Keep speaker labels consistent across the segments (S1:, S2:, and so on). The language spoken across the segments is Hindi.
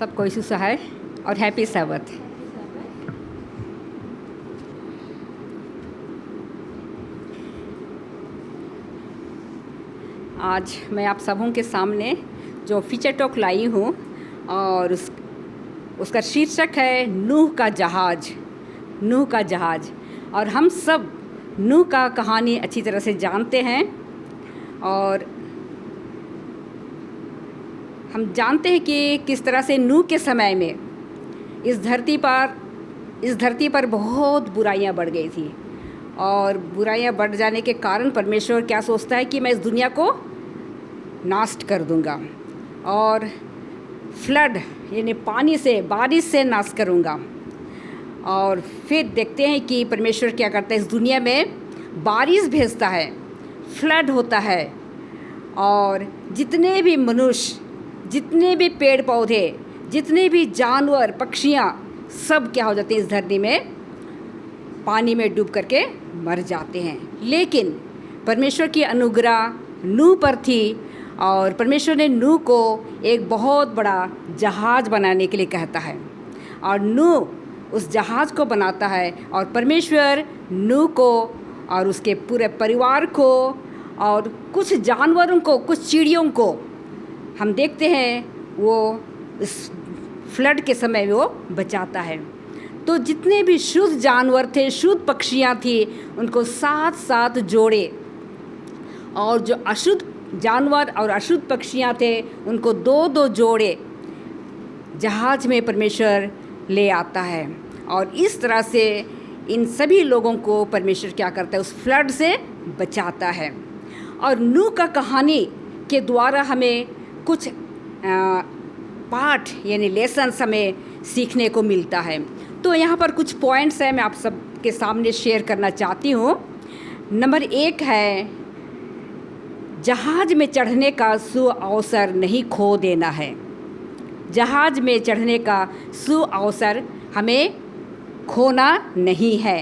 S1: सबको यीशु सहाय और हैप्पी सैबथ। आज मैं आप सबों के सामने जो फीचर टॉक लाई हूँ और उसका शीर्षक है नूह का जहाज। नूह का जहाज। और हम सब नूह का कहानी अच्छी तरह से जानते हैं और हम जानते हैं कि किस तरह से नूह के समय में इस धरती पर बहुत बुराइयां बढ़ गई थी। और बुराइयां बढ़ जाने के कारण परमेश्वर क्या सोचता है कि मैं इस दुनिया को नाश कर दूंगा और फ्लड यानी पानी से, बारिश से नाश करूंगा। और फिर देखते हैं कि परमेश्वर क्या करता है, इस दुनिया में बारिश भेजता है, फ्लड होता है और जितने भी मनुष्य, जितने भी पेड़ पौधे, जितने भी जानवर, पक्षियाँ सब क्या हो जाते हैं, इस धरती में पानी में डूब करके मर जाते हैं। लेकिन परमेश्वर की अनुग्रह नूह पर थी और परमेश्वर ने नूह को एक बहुत बड़ा जहाज बनाने के लिए कहता है और नूह उस जहाज को बनाता है। और परमेश्वर नूह को और उसके पूरे परिवार को और कुछ जानवरों को, कुछ चिड़ियों को हम देखते हैं वो इस फ्लड के समय वो बचाता है। तो जितने भी शुद्ध जानवर थे, शुद्ध पक्षियाँ थी, उनको साथ साथ जोड़े और जो अशुद्ध जानवर और अशुद्ध पक्षियाँ थे उनको दो दो जोड़े जहाज में परमेश्वर ले आता है। और इस तरह से इन सभी लोगों को परमेश्वर क्या करता है, उस फ्लड से बचाता है। और नूह का कहानी के द्वारा हमें कुछ पाठ यानी लेसन्स हमें सीखने को मिलता है। तो यहाँ पर कुछ पॉइंट्स हैं, मैं आप सबके सामने शेयर करना चाहती हूँ। नंबर 1 है, जहाज में चढ़ने का सुअवसर नहीं खो देना है। जहाज में चढ़ने का सुअवसर हमें खोना नहीं है।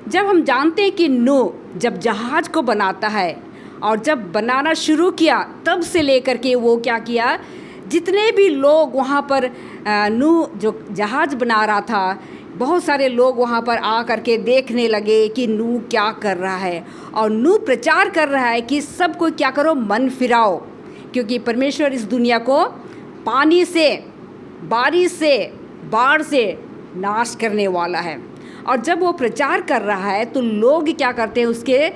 S1: जब हम जानते हैं कि नूह जब जहाज को बनाता है और जब बनाना शुरू किया तब से लेकर के वो क्या किया, जितने भी लोग वहाँ पर नूह जो जहाज बना रहा था, बहुत सारे लोग वहाँ पर आ करके देखने लगे कि नूह क्या कर रहा है। और नूह प्रचार कर रहा है कि सबको क्या करो, मन फिराओ, क्योंकि परमेश्वर इस दुनिया को पानी से, बारिश से, बाढ़ से नाश करने वाला है। और जब वो प्रचार कर रहा है तो लोग क्या करते हैं, उसके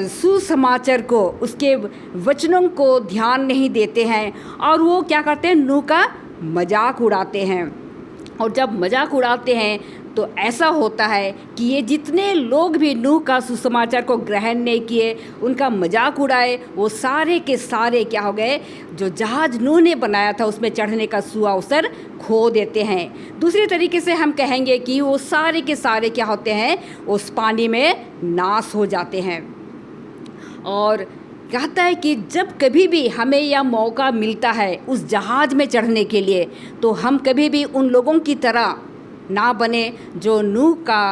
S1: सुसमाचार को, उसके वचनों को ध्यान नहीं देते हैं और वो क्या करते हैं, नूह का मजाक उड़ाते हैं। और जब मजाक उड़ाते हैं तो ऐसा होता है कि ये जितने लोग भी नूह का सुसमाचार को ग्रहण नहीं किए, उनका मजाक उड़ाए, वो सारे के सारे क्या हो गए, जो जहाज नूह ने बनाया था उसमें चढ़ने का सुअवसर खो देते हैं। दूसरे तरीके से हम कहेंगे कि वो सारे के सारे क्या होते हैं, उस पानी में नाश हो जाते हैं। और कहता है कि जब कभी भी हमें यह मौका मिलता है उस जहाज में चढ़ने के लिए, तो हम कभी भी उन लोगों की तरह ना बने जो नूह का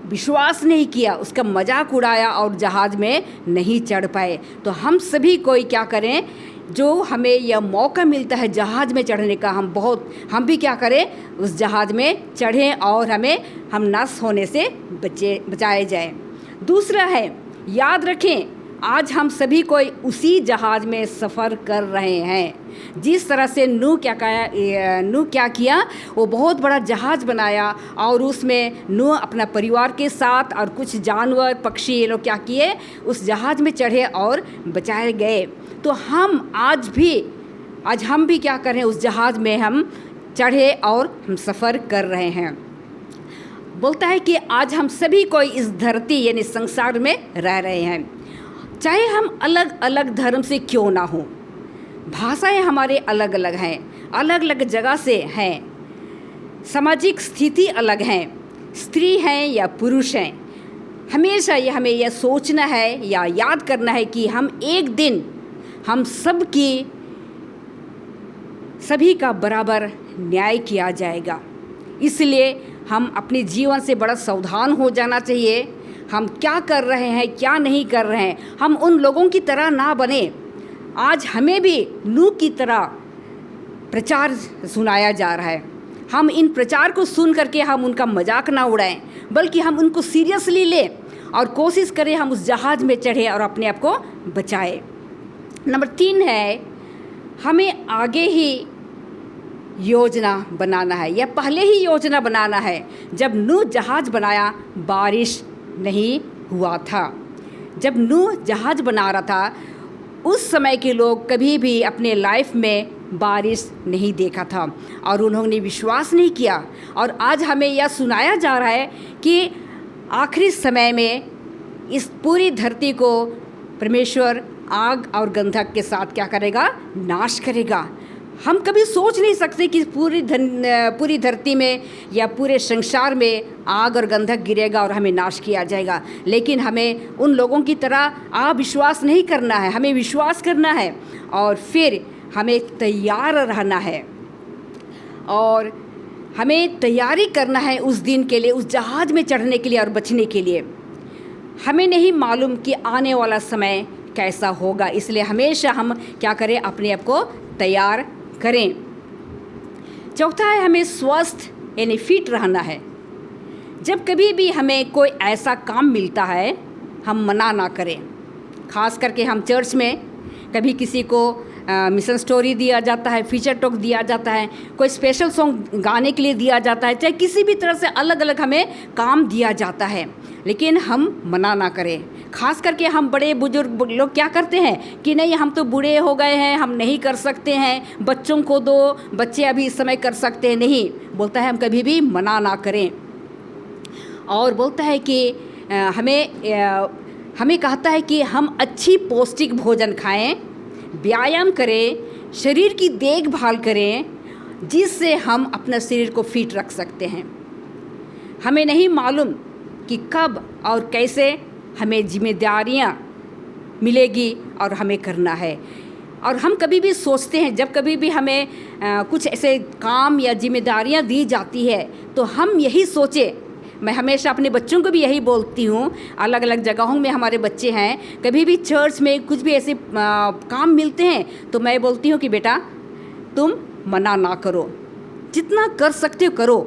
S1: विश्वास नहीं किया, उसका मजाक उड़ाया और जहाज में नहीं चढ़ पाए। तो हम सभी कोई क्या करें, जो हमें यह मौका मिलता है जहाज में चढ़ने का, हम भी क्या करें, उस जहाज में चढ़ें और हम नष्ट होने से बचाए जाएं। दूसरा है, याद रखें आज हम सभी कोई उसी जहाज में सफ़र कर रहे हैं। जिस तरह से नूह क्या किया, वो बहुत बड़ा जहाज बनाया और उसमें नूह अपना परिवार के साथ और कुछ जानवर, पक्षी, ये लोग क्या किए, उस जहाज में चढ़े और बचाए गए। तो आज हम भी क्या करें, उस जहाज में हम चढ़े और हम सफ़र कर रहे हैं। बोलता है कि आज हम सभी कोई इस धरती यानी संसार में रह रहे हैं, चाहे हम अलग अलग धर्म से क्यों ना हों, भाषाएं हमारे अलग अलग हैं, अलग अलग जगह से हैं, सामाजिक स्थिति अलग हैं, स्त्री हैं या पुरुष हैं। हमेशा हमें यह सोचना है या याद करना है कि हम एक दिन हम सभी का बराबर न्याय किया जाएगा। इसलिए हम अपने जीवन से बड़ा सावधान हो जाना चाहिए। हम क्या कर रहे हैं, क्या नहीं कर रहे हैं, हम उन लोगों की तरह ना बने। आज हमें भी नूह की तरह प्रचार सुनाया जा रहा है, हम इन प्रचार को सुन करके हम उनका मजाक ना उड़ाएं, बल्कि हम उनको सीरियसली लें और कोशिश करें हम उस जहाज़ में चढ़े और अपने आप को बचाएं। नंबर 3 है, हमें आगे ही योजना बनाना है या पहले ही योजना बनाना है। जब नूह जहाज़ बनाया बारिश नहीं हुआ था। जब नूह जहाज़ बना रहा था उस समय के लोग कभी भी अपने लाइफ में बारिश नहीं देखा था और उन्होंने विश्वास नहीं किया। और आज हमें यह सुनाया जा रहा है कि आखिरी समय में इस पूरी धरती को परमेश्वर आग और गंधक के साथ क्या करेगा? नाश करेगा। हम कभी सोच नहीं सकते कि पूरी धरती में या पूरे संसार में आग और गंधक गिरेगा और हमें नाश किया जाएगा। लेकिन हमें उन लोगों की तरह अविश्वास नहीं करना है, हमें विश्वास करना है और फिर हमें तैयार रहना है और हमें तैयारी करना है उस दिन के लिए, उस जहाज़ में चढ़ने के लिए और बचने के लिए। हमें नहीं मालूम कि आने वाला समय कैसा होगा, इसलिए हमेशा हम क्या करें? अपने आप को तैयार करें। चौथा है, हमें स्वस्थ यानी फिट रहना है। जब कभी भी हमें कोई ऐसा काम मिलता है हम मना ना करें। ख़ास करके हम चर्च में कभी किसी को मिशन स्टोरी दिया जाता है, फीचर टॉक दिया जाता है, कोई स्पेशल सॉन्ग गाने के लिए दिया जाता है, चाहे किसी भी तरह से अलग अलग हमें काम दिया जाता है, लेकिन हम मना ना करें। ख़ास करके हम बड़े बुजुर्ग लोग क्या करते हैं कि नहीं हम तो बूढ़े हो गए हैं, हम नहीं कर सकते हैं, बच्चों को दो, बच्चे अभी इस समय कर सकते हैं। नहीं, बोलता है हम कभी भी मना ना करें। और बोलता है कि हमें कहता है कि हम अच्छी पौष्टिक भोजन खाएं, व्यायाम करें, शरीर की देखभाल करें, जिससे हम अपना शरीर को फिट रख सकते हैं। हमें नहीं मालूम कि कब और कैसे हमें जिम्मेदारियां मिलेगी और हमें करना है। और हम कभी भी सोचते हैं, जब कभी भी हमें कुछ ऐसे काम या जिम्मेदारियां दी जाती है तो हम यही सोचें। मैं हमेशा अपने बच्चों को भी यही बोलती हूँ, अलग अलग जगहों में हमारे बच्चे हैं, कभी भी चर्च में कुछ भी ऐसे काम मिलते हैं तो मैं बोलती हूँ कि बेटा तुम मना ना करो, जितना कर सकते हो करो।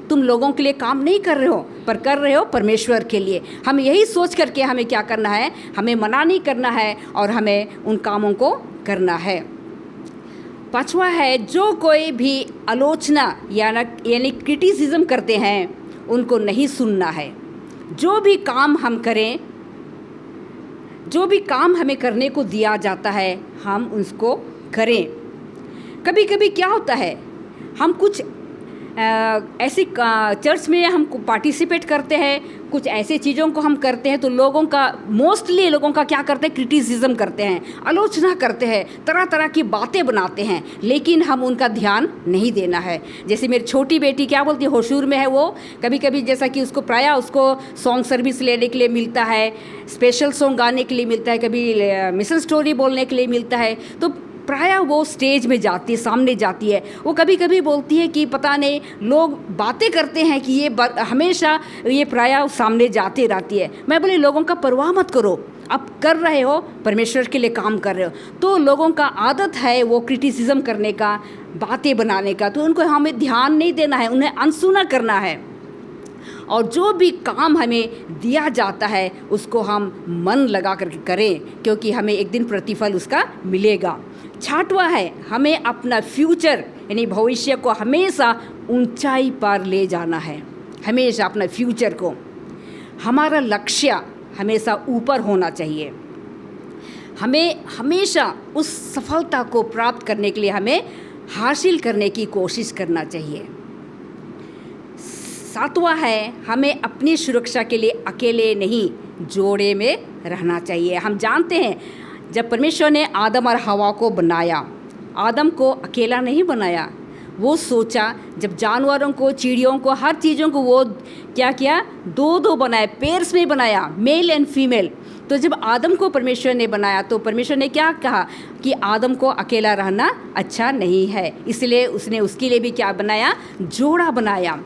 S1: तुम लोगों के लिए काम नहीं कर रहे हो पर कर रहे हो परमेश्वर के लिए। हम यही सोच करके हमें क्या करना है? हमें मना नहीं करना है और हमें उन कामों को करना है। पांचवा है, जो कोई भी आलोचना यानी क्रिटिसिज्म करते हैं उनको नहीं सुनना है। जो भी काम हम करें, जो भी काम हमें करने को दिया जाता है हम उसको करें। कभी कभी क्या होता है, हम कुछ ऐसी चर्च में हम पार्टिसिपेट करते हैं, कुछ ऐसे चीज़ों को हम करते हैं तो मोस्टली लोगों का क्या करते हैं? क्रिटिसिज्म करते हैं, आलोचना करते हैं, तरह तरह की बातें बनाते हैं, लेकिन हम उनका ध्यान नहीं देना है। जैसे मेरी छोटी बेटी क्या बोलती है, होशूर में है वो, कभी कभी जैसा कि उसको प्रायः उसको सॉन्ग सर्विस लेने के लिए मिलता है, स्पेशल सॉन्ग गाने के लिए मिलता है, कभी मिशन स्टोरी बोलने के लिए मिलता है, तो प्रायः वो स्टेज में जाती है, सामने जाती है। वो कभी कभी बोलती है कि पता नहीं लोग बातें करते हैं कि हमेशा ये प्रायः सामने जाती रहती है। मैं बोली लोगों का परवाह मत करो, आप कर रहे हो, परमेश्वर के लिए काम कर रहे हो। तो लोगों का आदत है वो क्रिटिसिज्म करने का, बातें बनाने का, तो उनको हमें ध्यान नहीं देना है, उन्हें अनसुना करना है। और जो भी काम हमें दिया जाता है उसको हम मन लगा कर करें, क्योंकि हमें एक दिन प्रतिफल उसका मिलेगा। छठवां है, हमें अपना फ्यूचर यानी भविष्य को हमेशा ऊंचाई पर ले जाना है। हमेशा अपना फ्यूचर को, हमारा लक्ष्य हमेशा ऊपर होना चाहिए। हमें हमेशा उस सफलता को प्राप्त करने के लिए हमें हासिल करने की कोशिश करना चाहिए। सातवां है, हमें अपनी सुरक्षा के लिए अकेले नहीं जोड़े में रहना चाहिए। हम जानते हैं जब परमेश्वर ने आदम और हवा को बनाया, आदम को अकेला नहीं बनाया। वो सोचा, जब जानवरों को, चिड़ियों को, हर चीज़ों को वो क्या किया? दो दो बनाए, पेयर्स में बनाया, मेल एंड फीमेल। तो जब आदम को परमेश्वर ने बनाया तो परमेश्वर ने क्या कहा कि आदम को अकेला रहना अच्छा नहीं है, इसलिए उसने उसके लिए भी क्या बनाया? जोड़ा बनाया।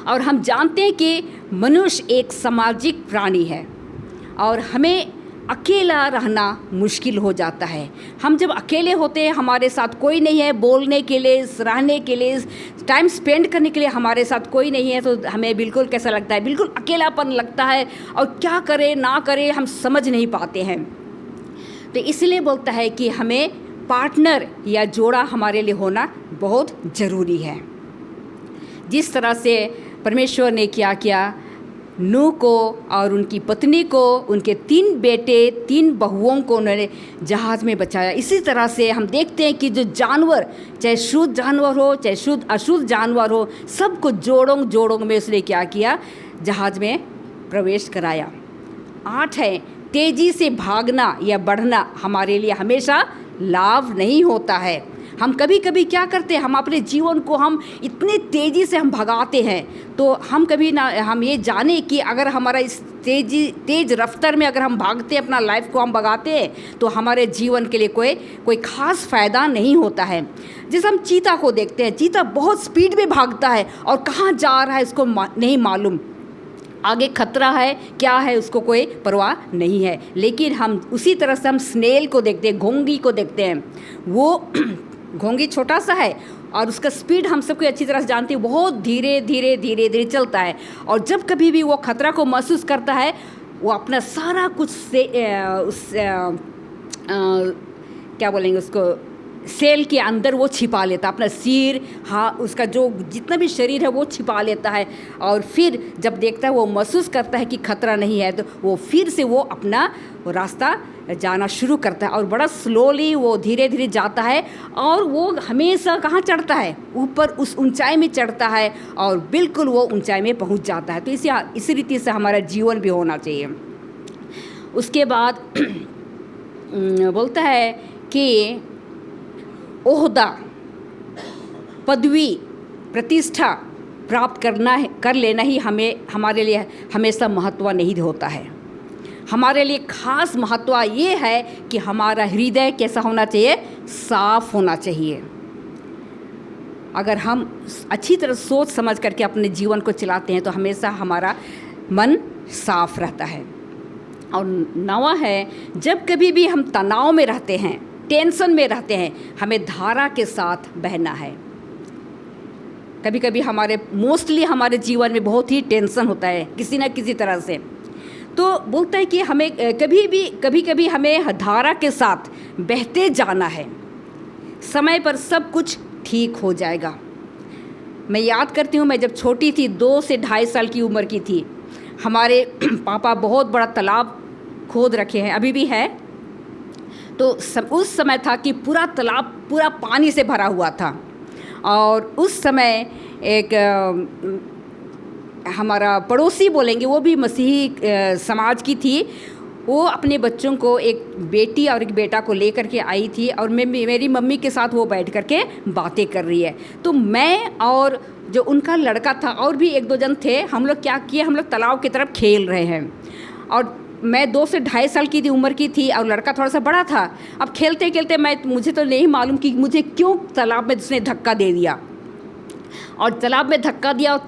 S1: और हम जानते हैं कि मनुष्य एक सामाजिक प्राणी है और हमें अकेला रहना मुश्किल हो जाता है। हम जब अकेले होते हैं, हमारे साथ कोई नहीं है बोलने के लिए, रहने के लिए, टाइम स्पेंड करने के लिए हमारे साथ कोई नहीं है, तो हमें बिल्कुल कैसा लगता है, बिल्कुल अकेलापन लगता है और क्या करें ना करें हम समझ नहीं पाते हैं। तो इसलिए बोलता है कि हमें पार्टनर या जोड़ा हमारे लिए होना बहुत ज़रूरी है। जिस तरह से परमेश्वर ने क्या किया, नूह को और उनकी पत्नी को, उनके 3 बेटे 3 बहुओं को उन्होंने जहाज़ में बचाया। इसी तरह से हम देखते हैं कि जो जानवर, चाहे शुद्ध जानवर हो चाहे शुद्ध अशुद्ध जानवर हो, सबको जोड़ों में उसने क्या किया, जहाज़ में प्रवेश कराया। 8 है, तेज़ी से भागना या बढ़ना हमारे लिए हमेशा लाभ नहीं होता है। हम कभी कभी क्या करते हैं, हम अपने जीवन को हम इतने तेज़ी से हम भगाते हैं, तो हम कभी ना हम ये जाने कि अगर हमारा इस तेज़ रफ्तार में अगर हम भागते अपना लाइफ को हम भगाते हैं, तो हमारे जीवन के लिए कोई ख़ास फ़ायदा नहीं होता है। जैसे हम चीता को देखते हैं, चीता बहुत स्पीड में भागता है और कहाँ जा रहा है उसको नहीं मालूम, आगे खतरा है क्या है उसको कोई परवाह नहीं है। लेकिन हम उसी तरह से हम स्नेल को देखते हैं, घोंगी को देखते हैं, वो घोंगी छोटा सा है और उसका स्पीड हम सबको अच्छी तरह से जानते हैं, बहुत धीरे धीरे चलता है। और जब कभी भी वो खतरा को महसूस करता है, वो अपना सारा कुछ से क्या बोलेंगे उसको, सेल के अंदर वो छिपा लेता, अपना सिर, हाँ, उसका जो जितना भी शरीर है वो छिपा लेता है। और फिर जब देखता है, वो महसूस करता है कि खतरा नहीं है, तो वो फिर से वो अपना रास्ता जाना शुरू करता है और बड़ा स्लोली वो धीरे धीरे जाता है। और वो हमेशा कहाँ चढ़ता है, ऊपर उस ऊंचाई में चढ़ता है और बिल्कुल वो ऊंचाई में पहुंच जाता है। तो इसी रीति से हमारा जीवन भी होना चाहिए। उसके बाद बोलता है कि ओहदा, पदवी, प्रतिष्ठा प्राप्त कर लेना ही हमारे लिए हमेशा महत्व नहीं होता है। हमारे लिए खास महत्व ये है कि हमारा हृदय कैसा होना चाहिए, साफ होना चाहिए। अगर हम अच्छी तरह सोच समझ करके अपने जीवन को चलाते हैं, तो हमेशा हमारा मन साफ रहता है। और 9वां है, जब कभी भी हम तनाव में रहते हैं, टेंशन में रहते हैं, हमें धारा के साथ बहना है। कभी कभी मोस्टली हमारे जीवन में बहुत ही टेंशन होता है किसी न किसी तरह से, तो बोलता है कि हमें कभी कभी हमें धारा के साथ बहते जाना है, समय पर सब कुछ ठीक हो जाएगा। मैं याद करती हूँ, मैं जब छोटी थी, 2 से 2.5 साल की उम्र की थी, हमारे पापा बहुत बड़ा तालाब खोद रखे हैं, अभी भी है। तो उस समय था कि पूरा तालाब पूरा पानी से भरा हुआ था। और उस समय एक हमारा पड़ोसी बोलेंगे, वो भी मसीही समाज की थी, वो अपने बच्चों को, एक बेटी और एक बेटा को लेकर के आई थी और मेरी मम्मी के साथ वो बैठ कर के बातें कर रही है। तो मैं और जो उनका लड़का था और भी 1-2 जन थे, हम लोग क्या किए, हम लोग तालाब की तरफ खेल रहे हैं। और मैं 2 से 2.5 साल की उम्र की थी और लड़का थोड़ा सा बड़ा था। अब खेलते खेलते मुझे तो नहीं मालूम कि मुझे क्यों तालाब में उसने धक्का दे दिया, और तालाब में धक्का दिया।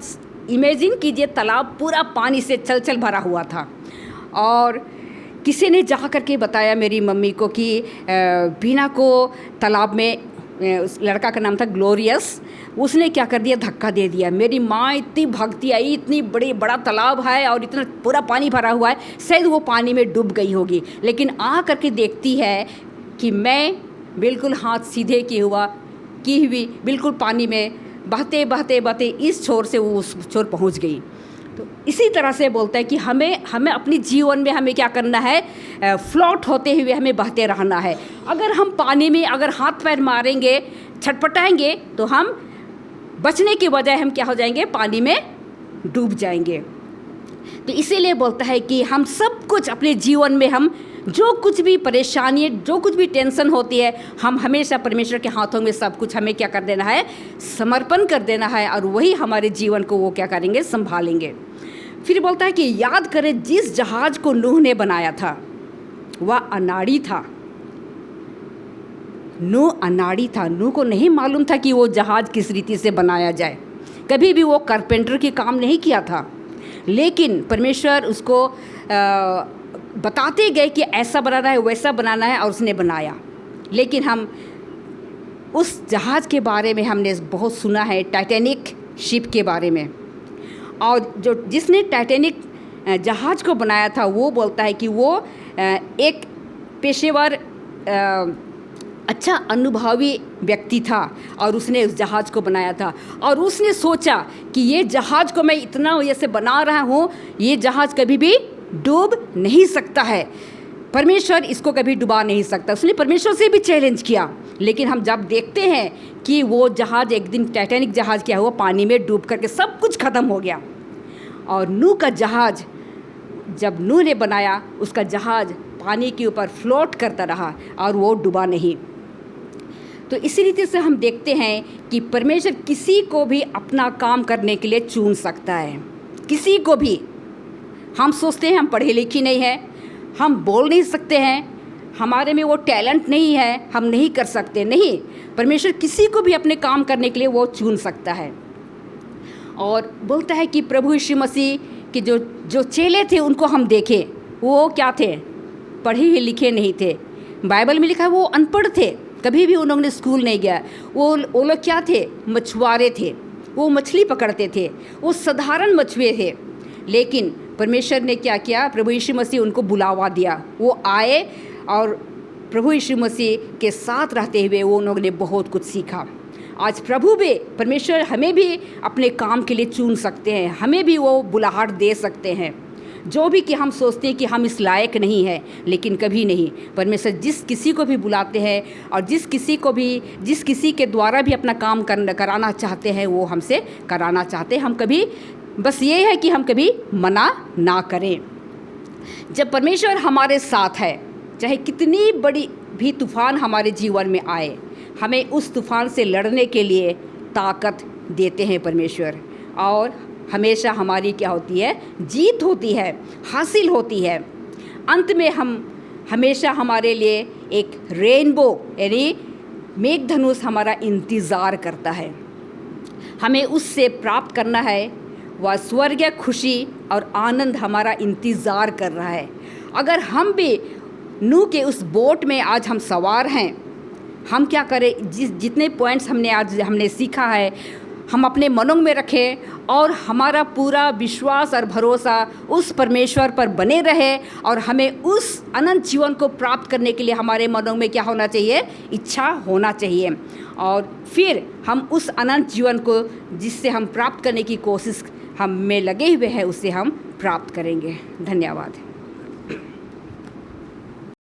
S1: इमेजिन कीजिए, तालाब पूरा पानी से छल भरा हुआ था। और किसी ने जा करके बताया मेरी मम्मी को कि बीना को तालाब में, उस लड़का का नाम था ग्लोरियस, उसने क्या कर दिया, धक्का दे दिया। मेरी माँ इतनी भागती आई, इतनी बड़ा तालाब है और इतना पूरा पानी भरा हुआ है, शायद वो पानी में डूब गई होगी। लेकिन आ करके देखती है कि मैं बिल्कुल हाथ सीधे की हुई बिल्कुल पानी में बहते इस छोर से वो उस छोर पहुंच गई। तो इसी तरह से बोलता है कि हमें अपनी जीवन में हमें क्या करना है, फ्लोट होते हुए हमें बहते रहना है। अगर हम पानी में अगर हाथ पैर मारेंगे, छटपटाएंगे, तो हम बचने के बजाय हम क्या हो जाएंगे, पानी में डूब जाएंगे। तो इसीलिए बोलता है कि हम सब कुछ अपने जीवन में, हम जो कुछ भी परेशानी, जो कुछ भी टेंशन होती है, हम हमेशा परमेश्वर के हाथों में सब कुछ हमें क्या कर देना है, समर्पण कर देना है, और वही हमारे जीवन को वो क्या करेंगे, संभालेंगे। फिर बोलता है कि याद करें, जिस जहाज को नूह ने बनाया था वह अनाड़ी था। नूह अनाड़ी था। नूह को नहीं मालूम था कि वो जहाज किस रीति से बनाया जाए। कभी भी वो कारपेंटर की काम नहीं किया था, लेकिन परमेश्वर उसको बताते गए कि ऐसा बनाना है, वैसा बनाना है, और उसने बनाया। लेकिन हम उस जहाज़ के बारे में हमने बहुत सुना है, टाइटैनिक शिप के बारे में। और जिसने टाइटैनिक जहाज़ को बनाया था वो बोलता है कि वो एक पेशेवर अच्छा अनुभवी व्यक्ति था और उसने उस जहाज़ को बनाया था। और उसने सोचा कि ये जहाज़ को मैं इतना ऐसे बना रहा हूँ, ये जहाज़ कभी भी डूब नहीं सकता है, परमेश्वर इसको कभी डुबा नहीं सकता। उसने परमेश्वर से भी चैलेंज किया। लेकिन हम जब देखते हैं कि वो जहाज़ एक दिन, टाइटैनिक जहाज़ क्या हुआ, पानी में डूब करके सब कुछ ख़त्म हो गया। और नूह का जहाज़ जब नूह ने बनाया, उसका जहाज़ पानी के ऊपर फ्लोट करता रहा और वो डूबा नहीं। तो इसी रीति से हम देखते हैं कि परमेश्वर किसी को भी अपना काम करने के लिए चुन सकता है, किसी को भी। हम सोचते हैं हम पढ़े लिखे नहीं हैं, हम बोल नहीं सकते हैं, हमारे में वो टैलेंट नहीं है, हम नहीं कर सकते। नहीं, परमेश्वर किसी को भी अपने काम करने के लिए वो चुन सकता है। और बोलता है कि प्रभु यीशु मसीह के जो चेले थे उनको हम देखें, वो क्या थे, पढ़े लिखे नहीं थे। बाइबल में लिखा है वो अनपढ़ थे, कभी भी उन्होंने स्कूल नहीं गया। वो लोग क्या थे, मछुआरे थे, वो मछली पकड़ते थे, वो साधारण मछुए थे। लेकिन परमेश्वर ने क्या किया, प्रभु यीशु मसीह उनको बुलावा दिया, वो आए और प्रभु यीशु मसीह के साथ रहते हुए वो उन्होंने ने बहुत कुछ सीखा। आज प्रभु भी, परमेश्वर हमें भी अपने काम के लिए चुन सकते हैं, हमें भी वो बुलाहट दे सकते हैं। जो भी कि हम सोचते हैं कि हम इस लायक नहीं हैं, लेकिन कभी नहीं। परमेश्वर जिस किसी को भी बुलाते हैं और जिस किसी के द्वारा भी अपना काम कराना चाहते हैं, वो हमसे कराना चाहते हैं। हम कभी, बस ये है कि हम कभी मना ना करें। जब परमेश्वर हमारे साथ है, चाहे कितनी बड़ी भी तूफ़ान हमारे जीवन में आए, हमें उस तूफ़ान से लड़ने के लिए ताकत देते हैं परमेश्वर। और हमेशा हमारी क्या होती है, जीत होती है, हासिल होती है। अंत में हम हमेशा हमारे लिए एक रेनबो यानी मेघधनुष हमारा इंतज़ार करता है। हमें उससे प्राप्त करना है, वह स्वर्गीय खुशी और आनंद हमारा इंतज़ार कर रहा है। अगर हम भी नूह के उस बोट में आज हम सवार हैं, हम क्या करें, जितने पॉइंट्स हमने सीखा है, हम अपने मनों में रखें और हमारा पूरा विश्वास और भरोसा उस परमेश्वर पर बने रहे। और हमें उस अनंत जीवन को प्राप्त करने के लिए हमारे मनों में क्या होना चाहिए, इच्छा होना चाहिए। और फिर हम उस अनंत जीवन को, जिससे हम प्राप्त करने की कोशिश हम में लगे हुए हैं, उसे हम प्राप्त करेंगे। धन्यवाद।